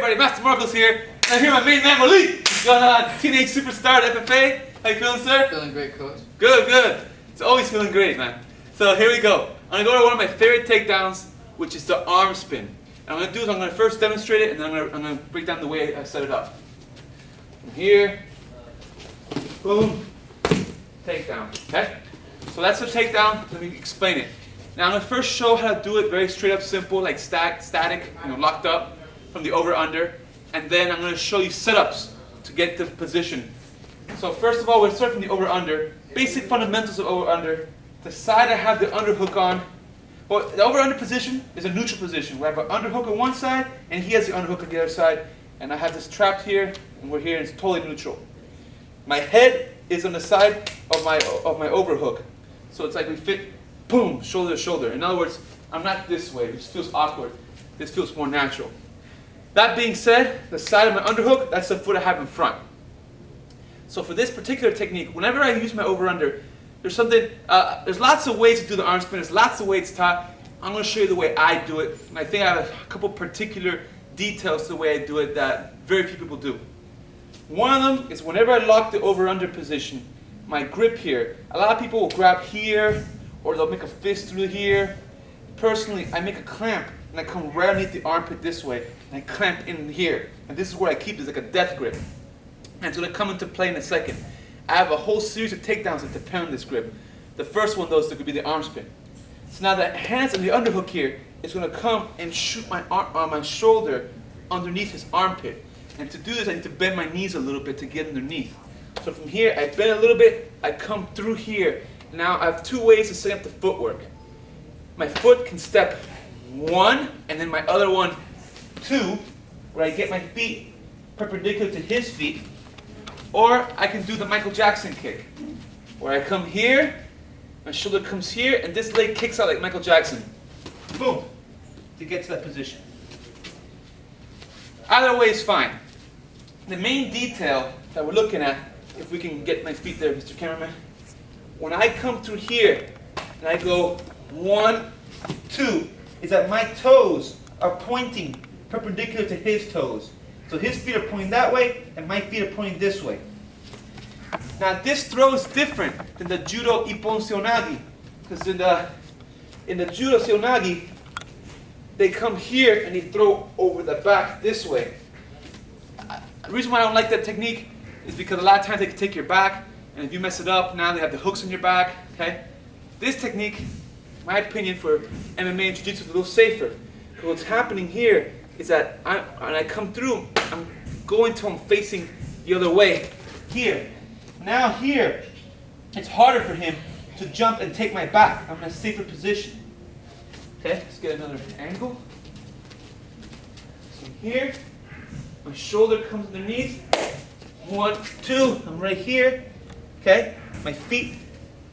everybody, Master Marcos here. And I'm here with my main man Malik. He's going on Teenage Superstar at FFA. How you feeling, sir? Feeling great, coach. Good, good. It's always feeling great, man. So here we go. I'm going to go to one of my favorite takedowns, which is the arm spin. And I'm going to do is I'm going to first demonstrate it, and then I'm going to break down the way I set it up. From here, boom, takedown. Okay? So that's the takedown. Let me explain it. Now I'm going to first show how to do it very straight up, simple, like static, locked up from the over-under. And then I'm going to show you setups to get the position. So first of all, we'll start from the over-under. Basic fundamentals of over-under. The side I have the underhook on. Well, the over-under position is a neutral position. We have an underhook on one side, and he has the underhook on the other side. And I have this trapped here, and we're here, and it's totally neutral. My head is on the side of my overhook. So it's like we fit, boom, shoulder to shoulder. In other words, I'm not this way, which feels awkward. This feels more natural. That being said, the side of my underhook, that's the foot I have in front. So for this particular technique, whenever I use my over-under, there's lots of ways to do the arm spin. There's lots of ways it's taught. I'm going to show you the way I do it. And I think I have a couple particular details to the way I do it that very few people do. One of them is whenever I lock the over-under position, my grip here, a lot of people will grab here, or they'll make a fist through here. Personally, I make a clamp, and I come right underneath the armpit this way, and I clamp in here. And this is where I keep this like a death grip. And it's going to come into play in a second. I have a whole series of takedowns that depend on this grip. The first one, though, is going to be the arm spin. So now the hands on the underhook here is going to come and shoot my arm on my shoulder underneath his armpit. And to do this, I need to bend my knees a little bit to get underneath. So from here, I bend a little bit, I come through here. Now I have two ways to set up the footwork. My foot can step one, and then my other one, two, where I get my feet perpendicular to his feet. Or I can do the Michael Jackson kick, where I come here, my shoulder comes here, and this leg kicks out like Michael Jackson. Boom, to get to that position. Either way is fine. The main detail that we're looking at, if we can get my feet there, Mr. Cameraman, when I come through here, and I go 1, 2, is that my toes are pointing perpendicular to his toes. So his feet are pointing that way, and my feet are pointing this way. Now this throw is different than the judo ippon seonagi, because in the judo seonagi, they come here and they throw over the back this way. The reason why I don't like that technique is because a lot of times they can take your back, and if you mess it up, now they have the hooks on your back. Okay, this technique, in my opinion, for MMA and Jiu-Jitsu is a little safer. Because what's happening here is that when I come through, I'm going till I'm facing the other way. Here. Now here, it's harder for him to jump and take my back. I'm in a safer position. Okay, let's get another angle. So here, my shoulder comes underneath. 1, 2, I'm right here. Okay, my feet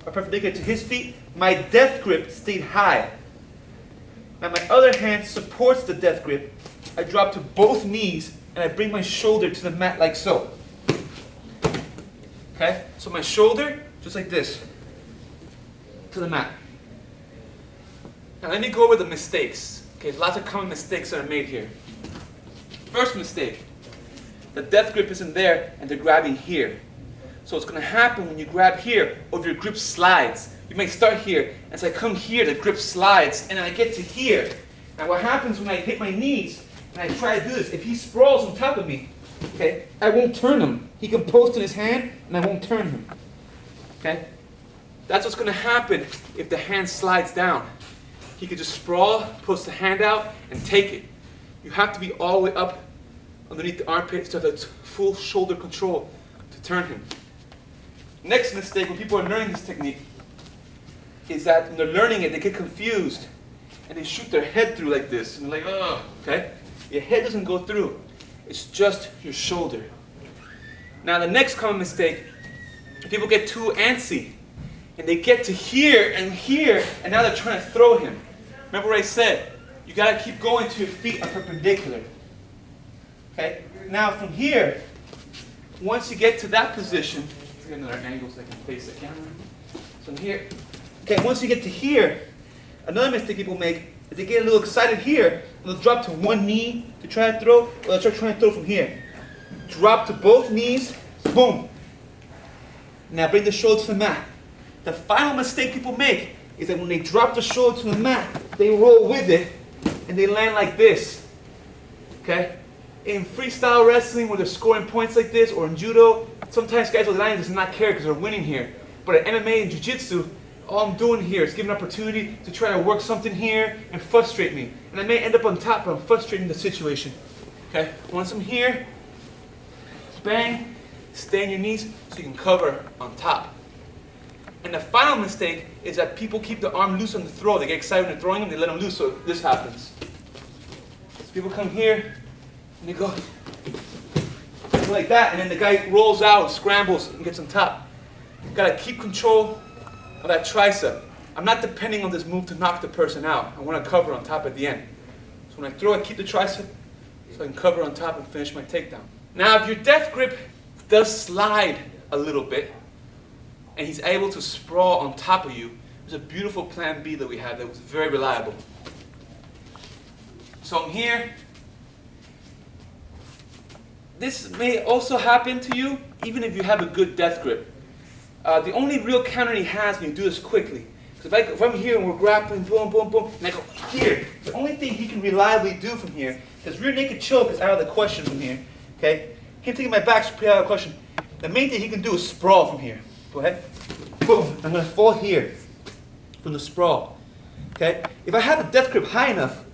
are perpendicular to his feet. My death grip stayed high. Now my other hand supports the death grip. I drop to both knees and I bring my shoulder to the mat like so. Okay, so my shoulder, just like this, to the mat. Now let me go over the mistakes. Okay, lots of common mistakes that are made here. First mistake, the death grip isn't there and they're grabbing here. So what's going to happen when you grab here, or if your grip slides, you might start here, and so I come here, the grip slides, and then I get to here. Now what happens when I hit my knees, and I try to do this, if he sprawls on top of me, okay, I won't turn him. He can post in his hand, and I won't turn him. Okay? That's what's going to happen if the hand slides down. He could just sprawl, post the hand out, and take it. You have to be all the way up underneath the armpit to have that full shoulder control to turn him. Next mistake when people are learning this technique is that when they're learning it, they get confused and they shoot their head through like this. And they're like, oh, okay? Your head doesn't go through. It's just your shoulder. Now the next common mistake, people get too antsy and they get to here, and now they're trying to throw him. Remember what I said? You got to keep going till your feet are perpendicular. Okay? Now from here, once you get to that position, let's get another angle so I can face the camera. So here, okay, once you get to here, another mistake people make is they get a little excited here, and they'll drop to one knee to try to throw, or they'll start trying to throw from here. Drop to both knees, boom. Now bring the shoulder to the mat. The final mistake people make is that when they drop the shoulder to the mat, they roll with it, and they land like this, okay? In freestyle wrestling, where they're scoring points like this, or in judo, sometimes guys will land and just not care because they're winning here. But at MMA and jiu-jitsu, all I'm doing here is giving an opportunity to try to work something here and frustrate me. And I may end up on top, but I'm frustrating the situation. Okay, once I'm here, bang, stay on your knees so you can cover on top. And the final mistake is that people keep the arm loose on the throw. They get excited when they're throwing them, they let them loose, so this happens. So people come here, and they go like that, and then the guy rolls out, scrambles, and gets on top. You gotta keep control of that tricep. I'm not depending on this move to knock the person out. I want to cover on top at the end. So when I throw, I keep the tricep so I can cover on top and finish my takedown. Now, if your death grip does slide a little bit, and he's able to sprawl on top of you, there's a beautiful plan B that we have that was very reliable. So I'm here. This may also happen to you, even if you have a good death grip. The only real counter he has when you do this quickly, because if I'm here and we're grappling, boom, boom, boom, and I go here, the only thing he can reliably do from here, because rear naked choke is out of the question from here, okay? Him taking my back is pretty out of the question. The main thing he can do is sprawl from here. Go ahead. Boom. I'm going to fall here from the sprawl, okay? If I have the death grip high enough,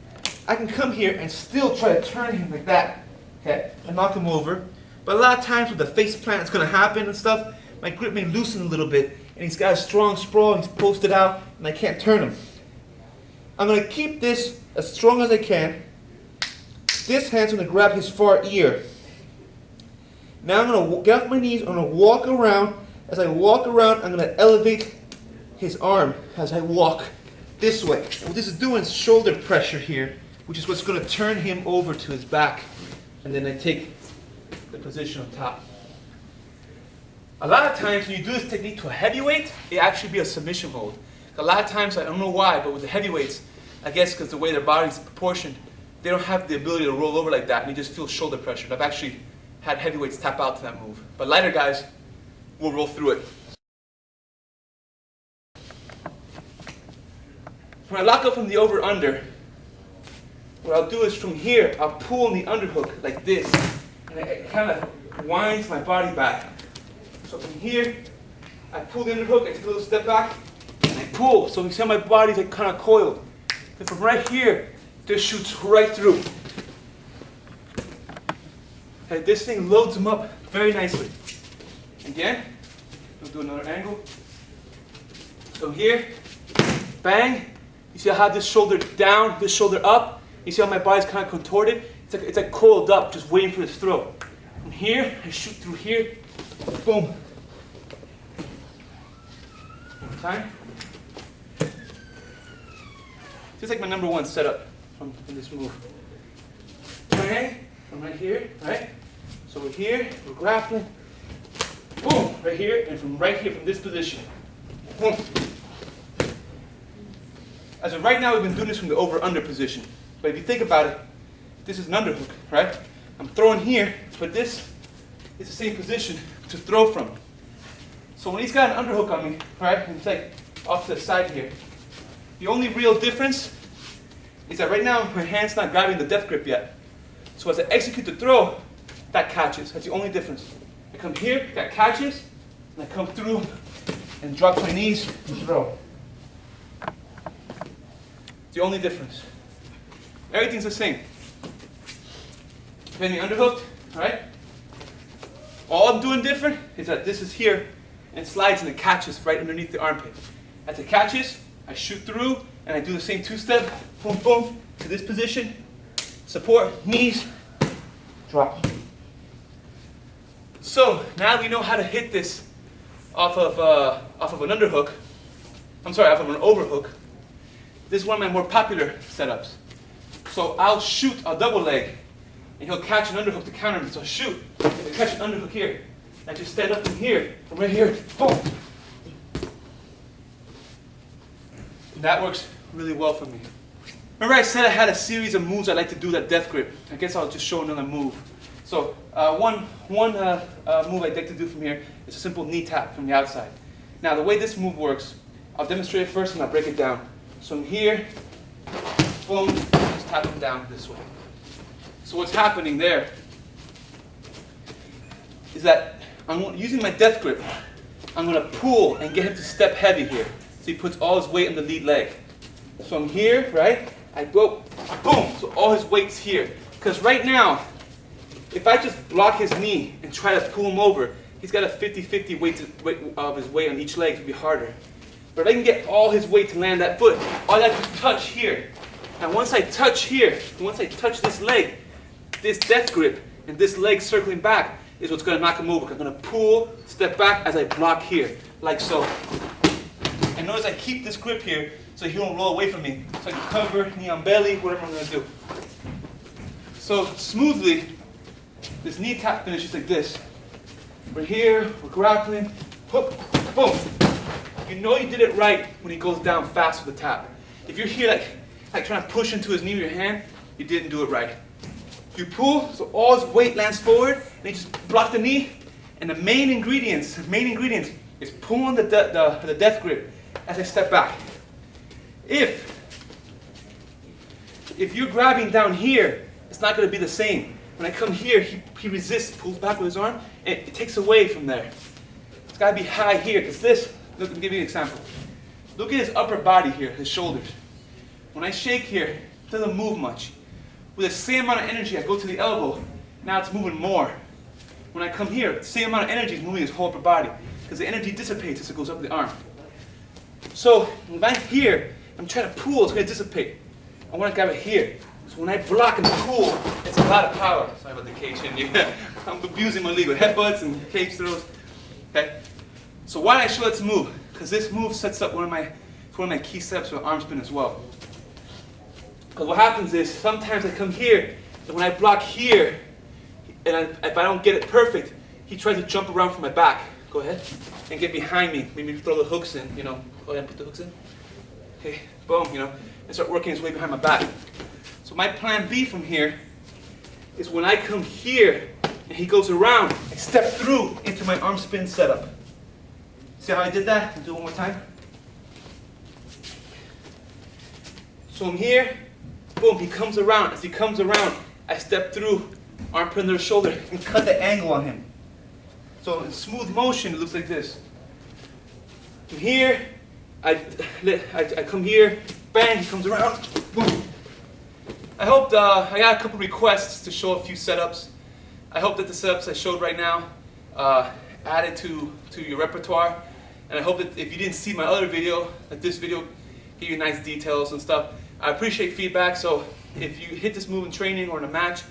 I can come here and still try to turn him like that, okay? And knock him over. But a lot of times with the face plant, it's going to happen and stuff. My grip may loosen a little bit, and he's got a strong sprawl, and he's posted out, and I can't turn him. I'm going to keep this as strong as I can. This hand's going to grab his far ear. Now I'm going to get off my knees, I'm going to walk around. As I walk around, I'm going to elevate his arm as I walk this way. And what this is doing is shoulder pressure here, which is what's going to turn him over to his back. And then I take the position on top. A lot of times when you do this technique to a heavyweight, it actually be a submission hold. A lot of times, I don't know why, but with the heavyweights, I guess because the way their body's proportioned, they don't have the ability to roll over like that, and you just feel shoulder pressure. I've actually had heavyweights tap out to that move. But lighter guys will roll through it. When I lock up from the over-under, what I'll do is from here, I'll pull on the underhook like this, and it kind of winds my body back. So from here, I pull the underhook, I take a little step back, and I pull. So you see how my body's like kind of coiled. And from right here, this shoots right through. And this thing loads them up very nicely. Again, we'll do another angle. So here, bang. You see how this shoulder down, this shoulder up. You see how my body's kind of contorted? It's like coiled up, just waiting for this throw. From here, I shoot through here. Boom. One more time. Just like my number one setup from this move. Bang, from right here, right? So we're here, we're grappling. Boom, right here, and from right here, from this position. Boom. As of right now, we've been doing this from the over-under position. But if you think about it, this is an underhook, right? I'm throwing here, but this is the same position to throw from. So when he's got an underhook on me, right, and it's like off to the side here, the only real difference is that right now my hand's not grabbing the death grip yet. So as I execute the throw, that catches. That's the only difference. I come here, that catches, and I come through and drop my knees and throw. It's the only difference. Everything's the same. Then the underhooked, right? All I'm doing different is that this is here and it slides and it catches right underneath the armpit. As it catches, I shoot through and I do the same two-step, boom, boom, to this position, support, knees, drop. So now we know how to hit this off of an underhook. I'm sorry, off of an overhook. This is one of my more popular setups. So I'll shoot a double leg, and he'll catch an underhook to counter me. So I'll shoot, and he'll catch an underhook here. And I just stand up from here, from right here, boom. And that works really well for me. Remember I said I had a series of moves I like to do that death grip. I guess I'll just show another move. So one move I like to do from here is a simple knee tap from the outside. Now the way this move works, I'll demonstrate it first and I'll break it down. So I'm here, boom, just tap him down this way. So what's happening there is that I'm using my death grip. I'm going to pull and get him to step heavy here. So he puts all his weight on the lead leg. So I'm here, right? I go, boom, so all his weight's here. Because right now, if I just block his knee and try to pull him over, he's got a 50-50 weight of his weight on each leg, to be harder. But if I can get all his weight to land that foot, all I have to touch here. Now once I touch here, once I touch this leg, this death grip and this leg circling back is what's going to knock him over. I'm going to pull, step back as I block here, like so. And notice I keep this grip here so he won't roll away from me. So I can cover, knee on belly, whatever I'm going to do. So smoothly, this knee tap finishes like this. We're here, we're grappling, hook, boom. You know you did it right when he goes down fast with the tap. If you're here like trying to push into his knee with your hand, you didn't do it right. You pull, so all his weight lands forward, and you just block the knee. And the main ingredients is pulling the death grip as I step back. If you're grabbing down here, it's not going to be the same. When I come here, he resists, pulls back with his arm, and it takes away from there. It's got to be high here, because this, look, let me give you an example. Look at his upper body here, his shoulders. When I shake here, it doesn't move much. With the same amount of energy, I go to the elbow, now it's moving more. When I come here, the same amount of energy is moving his whole upper body, because the energy dissipates as it goes up the arm. So, if I'm here, I'm trying to pull, it's going to dissipate. I want to grab it here. So when I block and pull, it's a lot of power. Sorry about the cage in you. I'm abusing my leg with headbutts and cage throws. Okay? So why did I show this move? Because this move sets up one of my key steps for arm spin as well. Because what happens is, sometimes I come here, and when I block here, and if I don't get it perfect, he tries to jump around from my back. Go ahead. And get behind me. Maybe throw the hooks in, you know. Go ahead and put the hooks in. Okay, boom, you know. And start working his way behind my back. So my plan B from here is when I come here, and he goes around, I step through into my arm spin setup. See how I did that? I'll do it one more time. So I'm here, boom, he comes around. As he comes around, I step through, arm put under the shoulder, and cut the angle on him. So in smooth motion, it looks like this. From here, I come here, bang, he comes around, boom. I got a couple requests to show a few setups. I hope that the setups I showed right now added to your repertoire. And I hope that if you didn't see my other video, that this video gave you nice details and stuff. I appreciate feedback, so if you hit this move in training or in a match,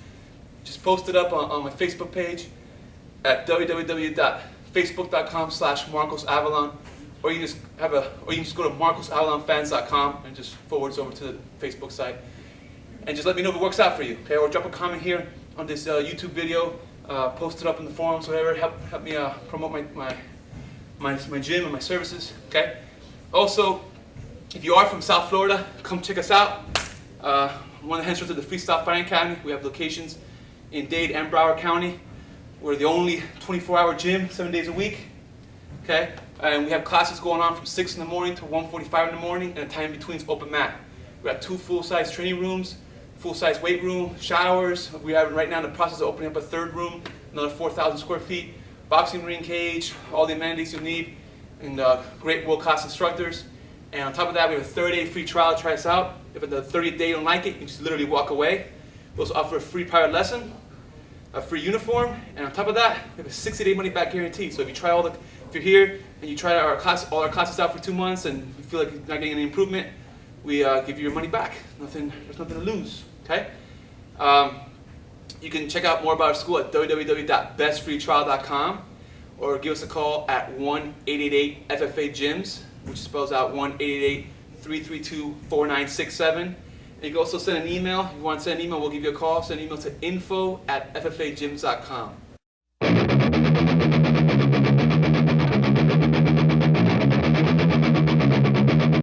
just post it up on my Facebook page at www.facebook.com/MarcosAvalon, or you can just go to marcosavalonfans.com and just forwards over to the Facebook site. And just let me know if it works out for you, okay? Or drop a comment here on this YouTube video, post it up in the forums, whatever. Help me promote my gym and my services, okay? Also, if you are from South Florida, come check us out. One of the headstrokes of the Freestyle Fighting Academy. We have locations in Dade and Broward County. We're the only 24-hour gym, 7 days a week, okay? And we have classes going on from 6 in the morning to 1:45 in the morning, and the time in between is open mat. We have 2 full-size training rooms, full-size weight room, showers. We are right now in the process of opening up a 3rd room, another 4,000 square feet, boxing ring cage, all the amenities you need, and great world-class instructors. And on top of that, we have a 30-day free trial to try us out. If at the 30th day you don't like it, you just literally walk away. We also offer a free private lesson, a free uniform, and on top of that, we have a 60-day money-back guarantee. So if you try if you're here and you try all our classes out for 2 months and you feel like you're not getting any improvement, we give you your money back. There's nothing to lose, okay? You can check out more about our school at www.bestfreetrial.com, or give us a call at 1-888-FFA-GYMS, which spells out 1-888-332-4967. And you can also send an email. If you want to send an email, we'll give you a call. Send an email to info@ffagym.com.